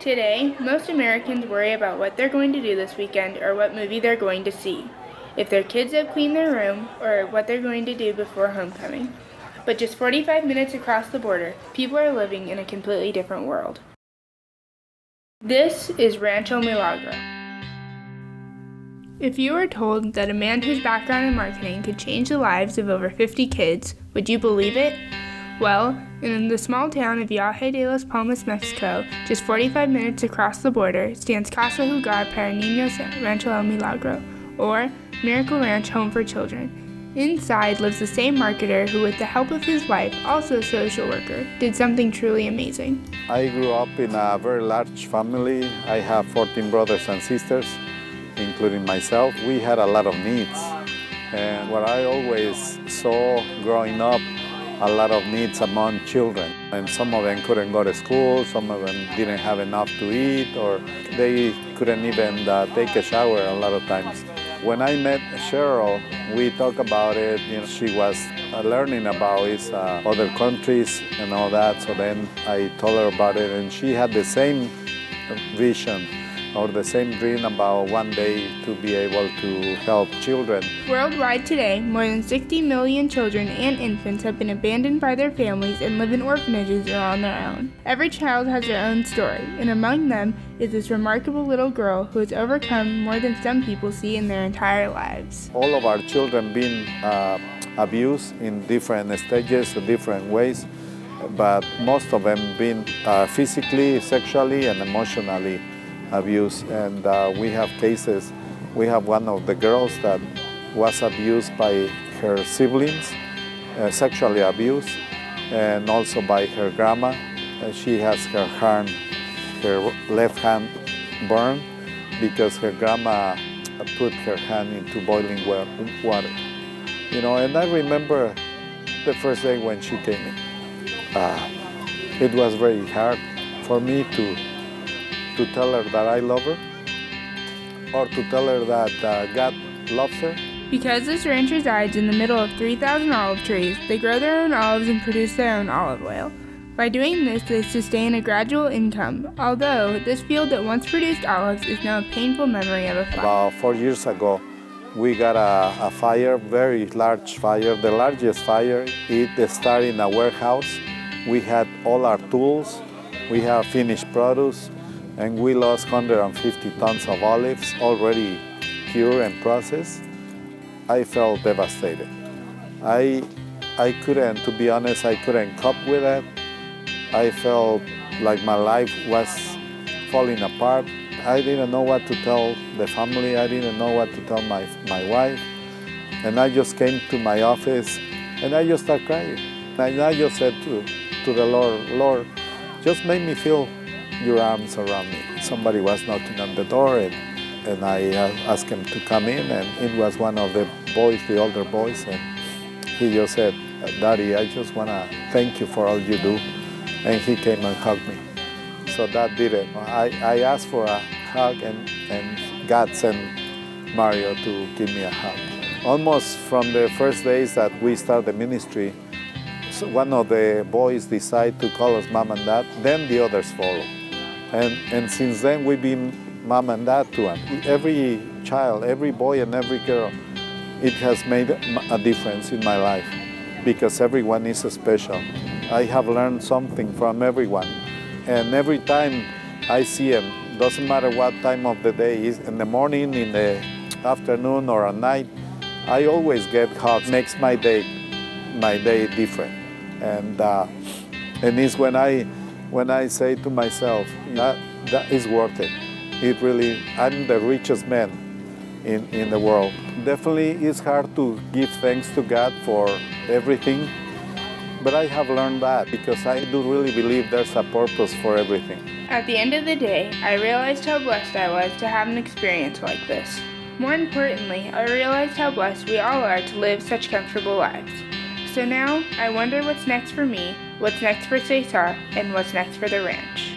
Today, most Americans worry about what they're going to do this weekend or what movie they're going to see, if their kids have cleaned their room, or what they're going to do before homecoming. But just 45 minutes across the border, people are living in a completely different world. This is Rancho Milagro. If you were told that a man whose background in marketing could change the lives of over 50 kids, would you believe it? Well, in the small town of Viaje de las Palmas, Mexico, just 45 minutes across the border, stands Casa Jugar para Niños Rancho El Milagro, or Miracle Ranch Home for Children. Inside lives the same marketer who, with the help of his wife, also a social worker, did something truly amazing. I grew up in a very large family. I have 14 brothers and sisters, including myself. We had a lot of needs. And what I always saw growing up, a lot of needs among children. And some of them couldn't go to school, some of them didn't have enough to eat, or they couldn't even take a shower a lot of times. When I met Cheryl, we talked about it. She was learning about other countries and all that. So then I told her about it, and she had the same vision or the same dream about one day to be able to help children. Worldwide today, more than 60 million children and infants have been abandoned by their families and live in orphanages or on their own. Every child has their own story, and among them is this remarkable little girl who has overcome more than some people see in their entire lives. All of our children been abused in different stages, different ways, but most of them been physically, sexually, and emotionally abused. And we have cases. We have one of the girls that was abused by her siblings, sexually abused, and also by her grandma. She has her left hand burned because her grandma put her hand into boiling water. And I remember the first day when she came in. It was very hard for me to tell her that I love her, or to tell her that God loves her. Because this ranch resides in the middle of 3,000 olive trees, they grow their own olives and produce their own olive oil. By doing this, they sustain a gradual income, although this field that once produced olives is now a painful memory of a fire. About 4 years ago, we got a fire, very large fire, the largest fire. It started in a warehouse. We had all our tools, we have finished produce, and we lost 150 tons of olives already cured and processed. I felt devastated. I couldn't, to be honest, I couldn't cope with it. I felt like my life was falling apart. I didn't know what to tell the family. I didn't know what to tell my wife. And I just came to my office and I just started crying. And I just said to the Lord, just make me feel your arms around me. Somebody was knocking on the door, and I asked him to come in, and it was one of the boys, the older boys, and he just said, Daddy, I just want to thank you for all you do. And he came and hugged me. So that did it. I asked for a hug, and God sent Mario to give me a hug. Almost from the first days that we started the ministry, so one of the boys decided to call us mom and dad, then the others followed. And since then, we've been mom and dad to them. Every child, every boy and every girl, it has made a difference in my life because everyone is special. I have learned something from everyone. And every time I see them, doesn't matter what time of the day is, in the morning, in the afternoon, or at night, I always get hugs. Makes my day different. And it's when I say to myself, that is worth it. It really, I'm the richest man in the world. Definitely it's hard to give thanks to God for everything, but I have learned that because I do really believe there's a purpose for everything. At the end of the day, I realized how blessed I was to have an experience like this. More importantly, I realized how blessed we all are to live such comfortable lives. So now, I wonder what's next for me, what's next for Cesar, and what's next for the ranch.